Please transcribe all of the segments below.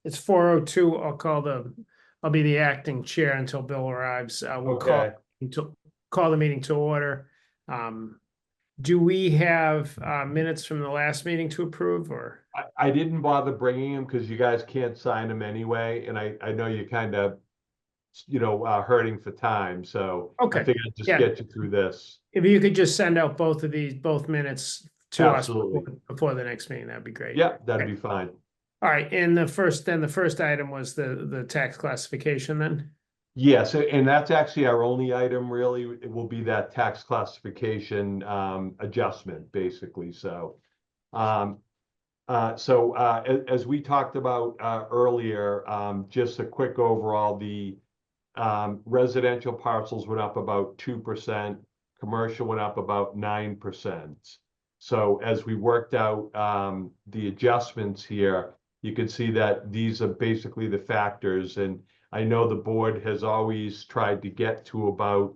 It's 4:02. I'll be the acting chair until Bill arrives. We'll Okay. call the meeting to order. Do we have minutes from the last meeting to approve, or? I didn't bother bringing them because you guys can't sign them anyway, and I know you kind of, hurting for time, so I Okay, figured I'd just yeah. get you through this. If you could just send out both minutes to us Absolutely. before the next meeting, that'd be great. Yeah, that'd Okay. be fine. All right, and the first item was the tax classification then? Yes, and that's actually our only item really. It will be that tax classification adjustment, basically. So, as we talked about earlier, just a quick overall, the residential parcels went up about 2%, commercial went up about 9%. So as we worked out the adjustments here, you can see that these are basically the factors. And I know the board has always tried to get to about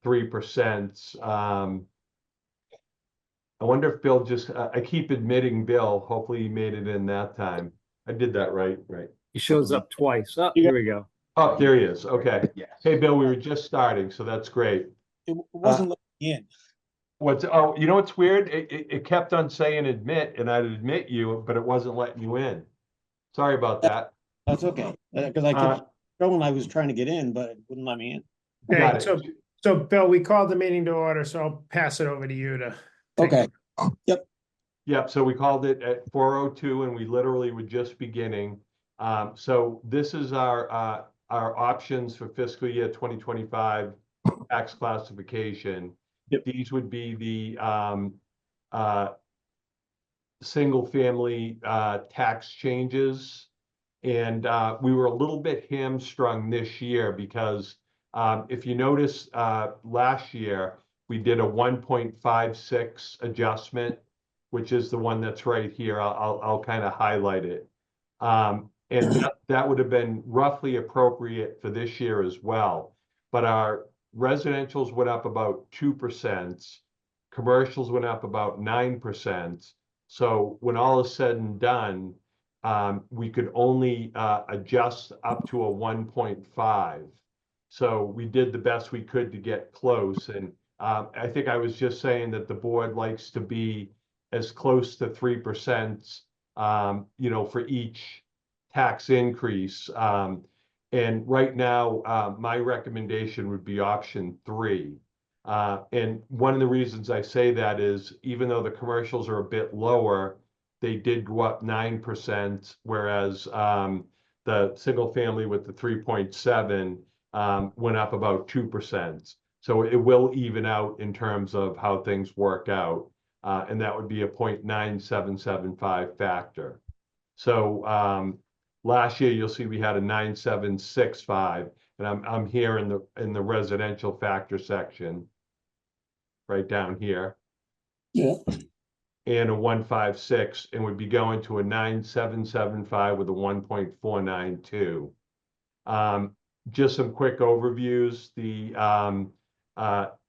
3%. I wonder if Bill I keep admitting Bill, hopefully he made it in that time. I did that right, right. He shows up twice. Oh, here we go. Oh, there he is. Okay. Yes. Hey, Bill, we were just starting, so that's great. It wasn't letting me in. You know what's weird? It kept on saying admit, and I'd admit you, but it wasn't letting you in. Sorry about that. That's okay, because I kept showing I was trying to get in, but it wouldn't let me in. Got Okay, it. so Bill, we called the meeting to order, so I'll pass it over to you to. Okay, yep. Yep, so we called it at 4:02 and we literally were just beginning. So this is our options for fiscal year 2025 tax classification. Yep. These would be the single family tax changes. And we were a little bit hamstrung this year because if you notice last year, we did a 1.56 adjustment, which is the one that's right here. I'll kind of highlight it. And that would have been roughly appropriate for this year as well. But our residentials went up about 2%, commercials went up about 9%. So when all is said and done, we could only adjust up to a 1.5. So we did the best we could to get close. And I think I was just saying that the board likes to be as close to 3%, for each tax increase. And right now, my recommendation would be option 3. And one of the reasons I say that is even though the commercials are a bit lower, they did go up 9%, whereas the single family with the 3.7 went up about 2%. So it will even out in terms of how things work out. And that would be a 0.9775 factor. So last year, you'll see we had a 9.765, and I'm here in the residential factor section, right down here. Yeah. And a 1.56, and would be going to a 9.775 with a 1.492. Just some quick overviews. The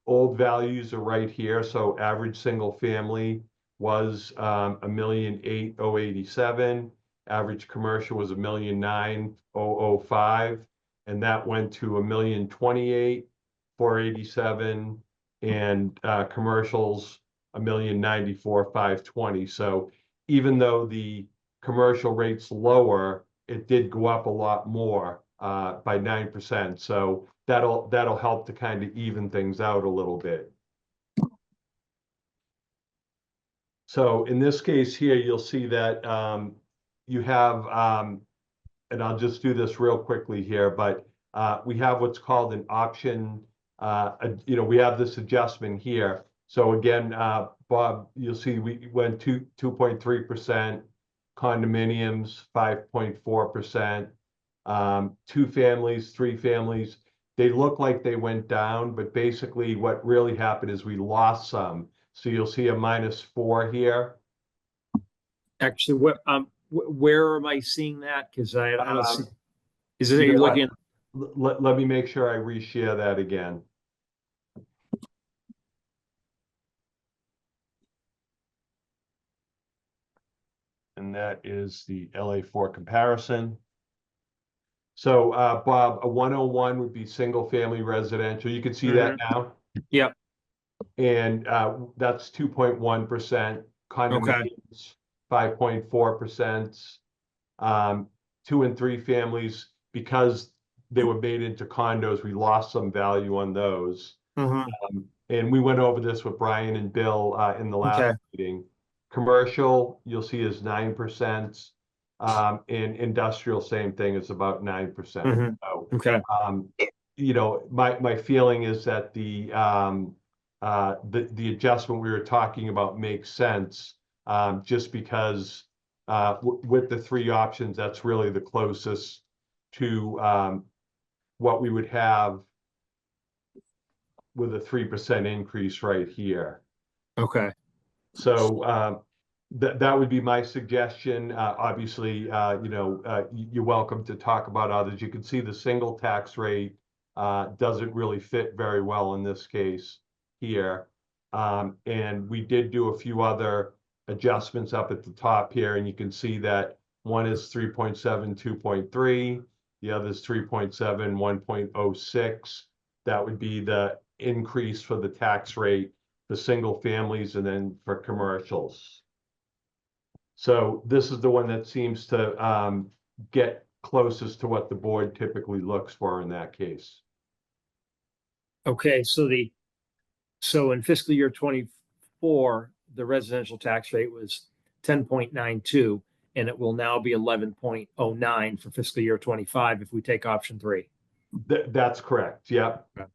old values are right here. So average single family was $1,008,087. Average commercial was $1,009,005, and that went to $1,028,487, and commercials $1,094,520. So even though the commercial rate's lower, it did go up a lot more by 9%. So that'll help to kind of even things out a little bit. So in this case here, you'll see that you have, and I'll just do this real quickly here, but we have what's called an option. We have this adjustment here. So again, Bob, you'll see we went 2.3%, condominiums 5.4%, 2 families, 3 families. They look like they went down, but basically what really happened is we lost some. So you'll see a -4 here. Actually, where am I seeing that? Because I don't see. Is it You you're know what? looking? Let me make sure I reshare that again. And that is the LA4 comparison. So, Bob, a 101 would be single family residential. You can see that now. Yep. And that's 2.1%. Condominiums, 5.4%. 2 and 3 families, because they were made into condos, we lost some value on those. And we went over this with Brian and Bill in the last meeting. Commercial, you'll see is 9%. And industrial, same thing, is about 9%. So, you know, my feeling is that the adjustment we were talking about makes sense, just because with the 3 options, that's really the closest to what we would have with a 3% increase right here. Okay. So that would be my suggestion. Obviously, you know, you're welcome to talk about others. You can see the single tax rate doesn't really fit very well in this case here. And we did do a few other adjustments up at the top here, and you can see that one is 3.7, 2.3, the other is 3.7, 1.06. That would be the increase for the tax rate for single families and then for commercials. So this is the one that seems to get closest to what the board typically looks for in that case. Okay, so in fiscal year 24, the residential tax rate was 10.92, and it will now be 11.09 for fiscal year 25 if we take option 3. That's correct. Yep. Okay.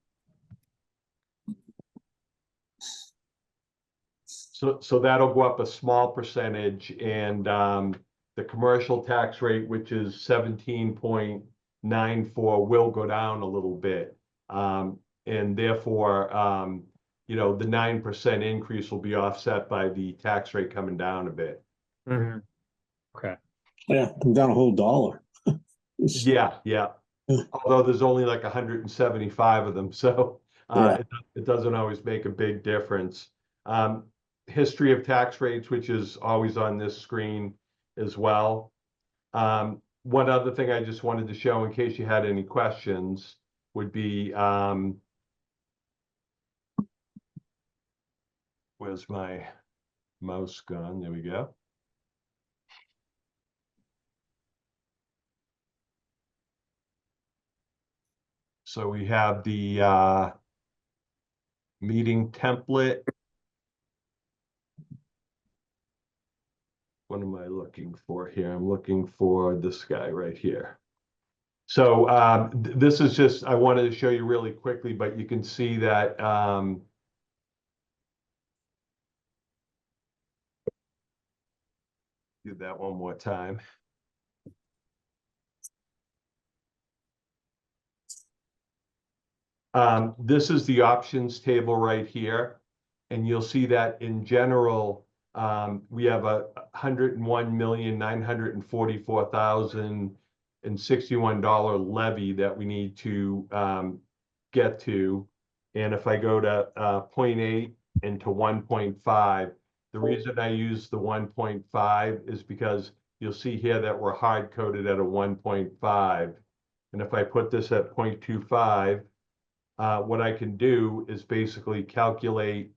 So that'll go up a small percentage, and the commercial tax rate, which is 17.94, will go down a little bit. And therefore, you know, the 9% increase will be offset by the tax rate coming down a bit. Okay. Yeah, come down a whole $1. Yeah. Although there's only like 175 of them, so it doesn't always make a big difference. History of tax rates, which is always on this screen as well. One other thing I just wanted to show in case you had any questions would be, where's my mouse gone? There we go. So we have the meeting template. What am I looking for here? I'm looking for this guy right here. So this is just, I wanted to show you really quickly, but you can see that do that one more time. This is the options table right here, and you'll see that in general, we have a $101,944,061 levy that we need to get to. And if I go to 0.8 and to 1.5, the reason I use the 1.5 is because you'll see here that we're hard coded at a 1.5. And if I put this at 0.25, what I can do is basically calculate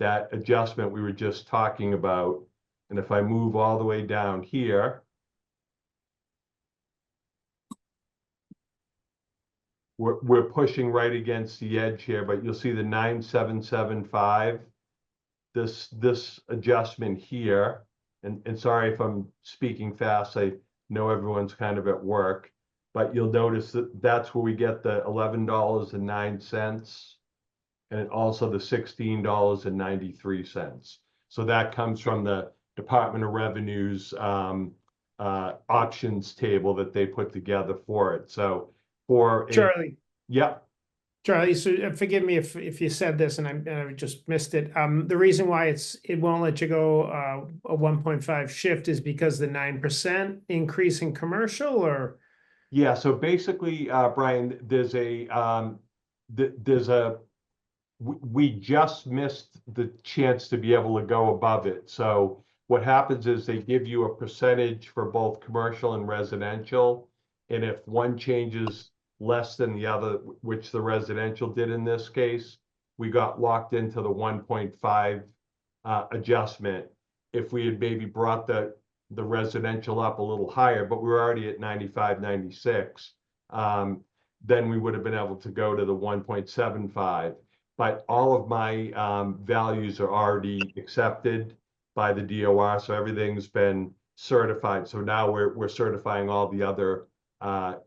that adjustment we were just talking about. And if I move all the way down here, we're pushing right against the edge here, but you'll see the 9775, this adjustment here, and sorry if I'm speaking fast, I know everyone's kind of at work, but you'll notice that that's where we get the $11.09 and also the $16.93. So that comes from the Department of Revenue's options table that they put together for it. So for Charlie. Yep. Charlie, so forgive me if you said this and I just missed it. The reason why it won't let you go a 1.5 shift is because the 9% increase in commercial, or? Yeah, so basically, Brian, we just missed the chance to be able to go above it. So what happens is they give you a percentage for both commercial and residential, And if one changes less than the other, which the residential did in this case, we got locked into the 1.5 adjustment. If we had maybe brought the residential up a little higher, but we were already at 95, 96, then we would have been able to go to the 1.75. But all of my values are already accepted by the DOR, so everything's been certified. So now we're certifying all the other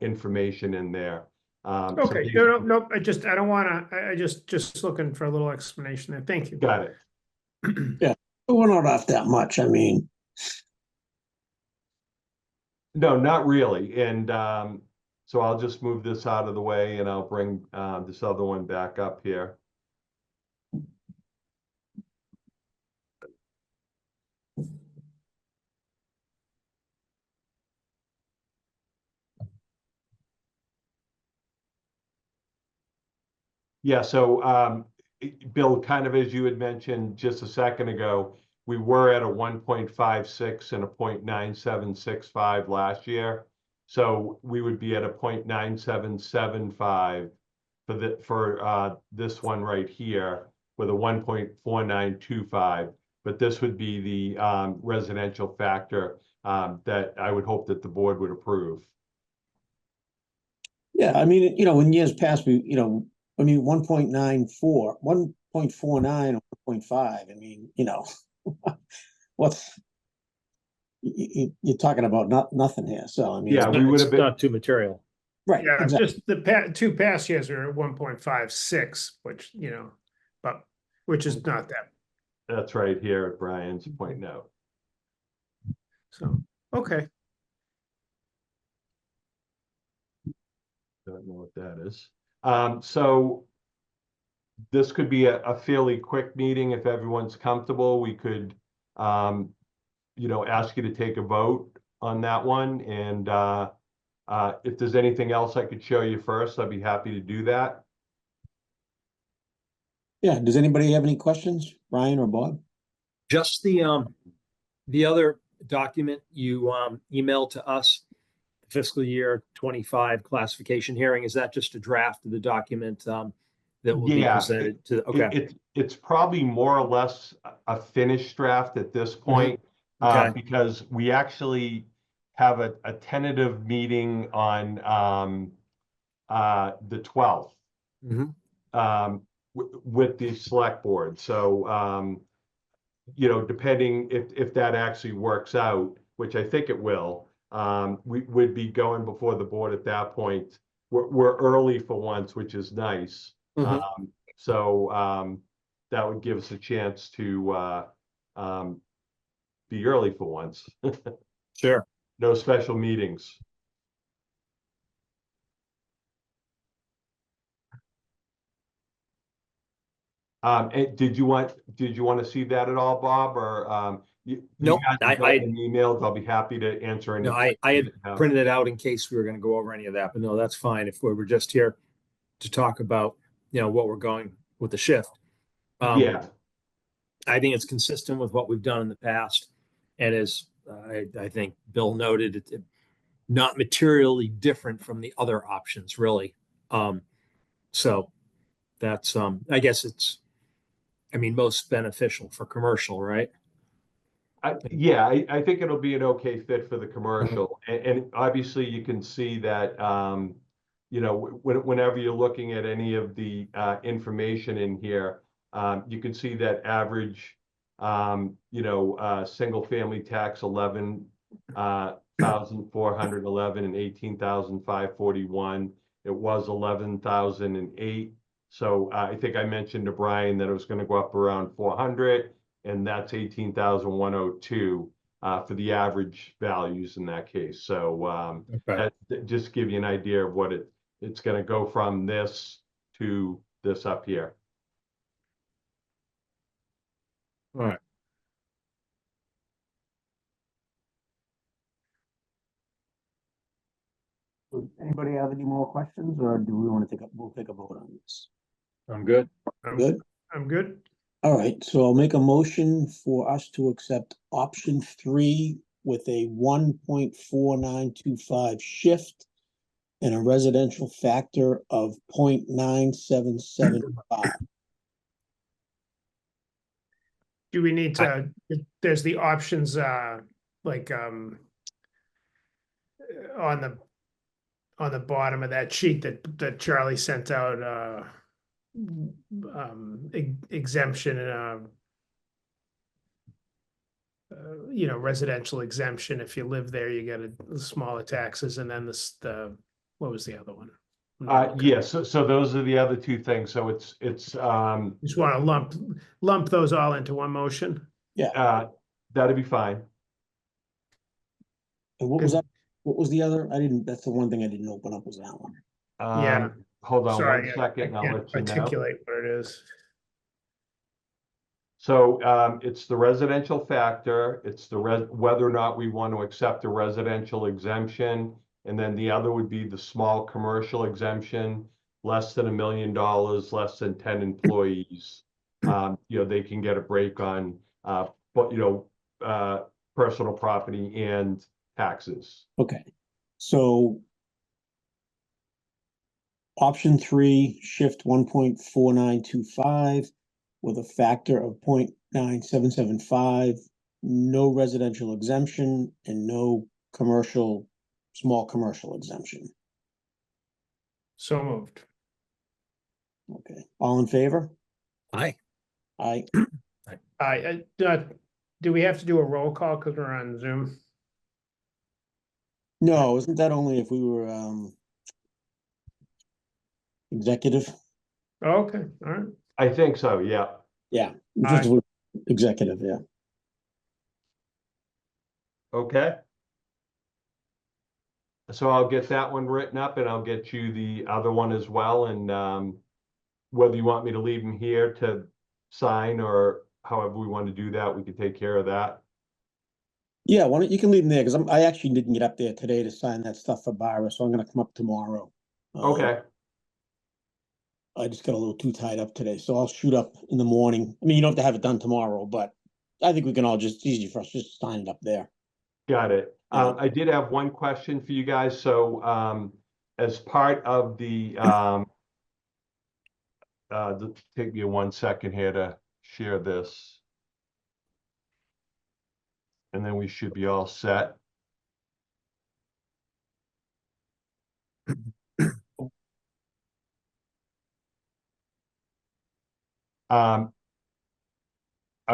information in there. So Okay, no, I don't wanna, I just looking for a little explanation there. Thank you. got it. We're not off that much. I mean, No, not really. And so I'll just move this out of the way and I'll bring this other one back up here. Yeah, so Bill, kind of as you had mentioned just a second ago, we were at a 1.56 and a 0.9765 last year. So we would be at a 0.9775 for this one right here with a 1.4925. But this would be the residential factor that I would hope that the board would approve. yeah, I mean, in years past, we, I mean, 1.94, 1.49, 1.5, I mean, what's, you're talking about nothing here, so I mean. Yeah, we would have It's been. not too material. Right, Yeah, exactly. just the two past years are at 1.56, which, which is not that, That's right here at Brian's pointing out. so, okay. Don't know what that is. So this could be a fairly quick meeting if everyone's comfortable. We could, ask you to take a vote on that one. And if there's anything else I could show you first, I'd be happy to do that. Yeah, does anybody have any questions, Brian or Bob? Just the other document you emailed to us, fiscal year 25 classification hearing, is that just a draft of the document that will be presented to? Okay. It's probably more or less a finished draft at this point, Okay. because we actually have a tentative meeting on the 12th. With the select board. So, depending if that actually works out, which I think it will, we would be going before the board at that point. We're early for once, which is nice. So that would give us a chance to be early for once. Sure. No special meetings. And did you want to see that at all, Bob, or Nope, an email? I'll be happy to answer any. No, I had printed it out in case we were going to go over any of that, but no, that's fine if we were just here to talk about, what we're going with the shift. Yeah, I think it's consistent with what we've done in the past, and as I think Bill noted, it not materially different from the other options, really. So that's I guess it's, most beneficial for commercial, right? I think it'll be an okay fit for the commercial, and obviously you can see that, whenever you're looking at any of the information in here, you can see that average, single family tax 11,411 and 18,541. It was 11,008. So I think I mentioned to Brian that it was going to go up around 400. And that's 18,102 for the average values in that case. So that just give you an idea of what it's going to go from this to this up here. All right. Does anybody have any more questions, or do we want to we'll take a vote on this? I'm good. Good? I'm good. All right, so I'll make a motion for us to accept option 3 with a 1.4925 shift and a residential factor of 0.9775. Do we need to, there's the options, like, on the bottom of that sheet that Charlie sent out, exemption, you know, residential exemption. If you live there, you get a smaller taxes, and then what was the other one? Yeah, so those are the other two things. So it's, Just want to lump those all into one motion. that'd be fine. And what was that? What was the other? That's the one thing I didn't open up, was that one. Yeah. Hold on Sorry, one second and I'll can't let you know. articulate what it is. So it's the residential factor, it's the whether or not we want to accept a residential exemption. And then the other would be the small commercial exemption, less than $1 million, less than 10 employees. You know, they can get a break on, but you know, personal property and taxes. Okay, so option 3, shift 1.4925 with a factor of 0.9775, no residential exemption and no small commercial exemption. So moved. Okay, all in favor? Aye. Aye. Do we have to do a roll call because we're on Zoom? No, isn't that only if we were executive? Okay, all right. I think so, yeah. Yeah, just executive, yeah. Okay. So I'll get that one written up and I'll get you the other one as well. And whether you want me to leave them here to sign or however we want to do that, we could take care of that. Yeah, why don't you can leave them there, because I actually didn't get up there today to sign that stuff for Barbara, so I'm gonna come up tomorrow. Okay, I just got a little too tied up today, so I'll shoot up in the morning. I mean, you don't have to have it done tomorrow, but I think we can all it's easy for us just to sign it up there. got it. Yeah. I did have one question for you guys. So as part of the take me 1 second here to share this. And then we should be all set. I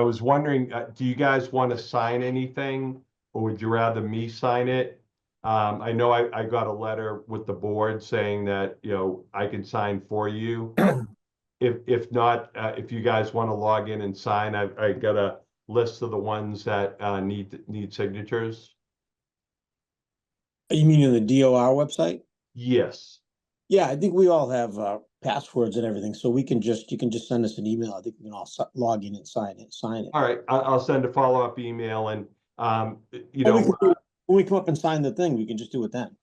was wondering, do you guys want to sign anything or would you rather me sign it? I know I got a letter with the board saying that, you know, I can sign for you. If not, if you guys want to log in and sign, I got a list of the ones that need signatures. You mean in the DOR website? Yes. Yeah, I think we all have passwords and everything, so you can just send us an email. I think we can all log in and sign it. All right, I'll send a follow-up email and you Or know, when we come up and sign the thing, we can just do it then.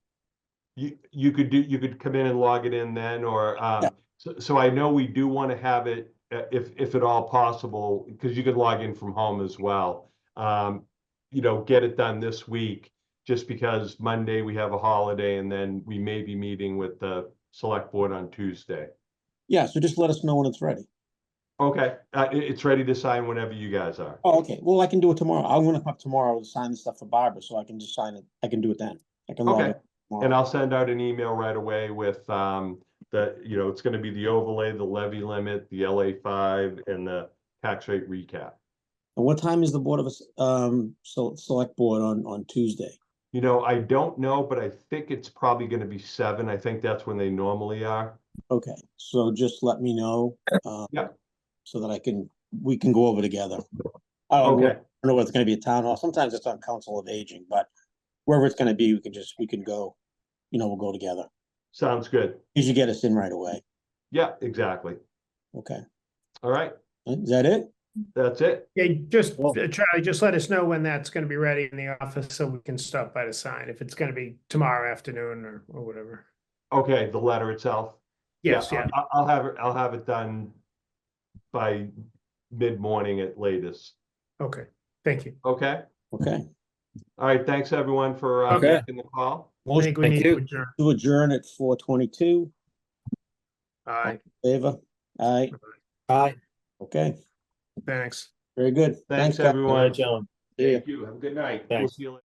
you could come in and log it in then, or Yeah. so I know we do want to have it if at all possible, because you can log in from home as well. You know, get it done this week, just because Monday we have a holiday and then we may be meeting with the select board on Tuesday. Yeah, so just let us know when it's ready. Okay, it's ready to sign whenever you guys are. Oh, okay. Well, I can do it tomorrow. I'm gonna come up tomorrow to sign the stuff for Barbara, so I can just sign it. I can do it then. I can log Okay. it tomorrow. And I'll send out an email right away with you know, it's going to be the overlay, the levy limit, the LA5, and the tax rate recap. And what time is the Board of Select Board on Tuesday? You know, I don't know, but I think it's probably going to be 7. I think that's when they normally are. Okay, so just let me know. Yeah. So that we can go over together. I Okay. don't know whether it's gonna be a town hall. Sometimes it's on Council of Aging, but wherever it's gonna be, we can go, you know, we'll go together. Sounds good. You should get us in right away. Yeah, exactly. Okay, All right. is that it? That's it. Yeah, just Well- Charlie, just let us know when that's going to be ready in the office so we can stop by to sign. If it's going to be tomorrow afternoon or whatever. Okay, the letter itself. Yes, Yeah, yeah. I'll have it done by mid-morning at latest. Okay, thank you. Okay. Okay, All right, thanks everyone for Okay. making the call. I Motion think we Thank need you. to adjourn. to adjourn at 4:22. Aye, Favor? Aye. Aye. Okay, thanks. very good. Thanks, guys. everyone. All right, gentlemen. See ya. Thank you. Have a good night. We'll Thanks. see you later.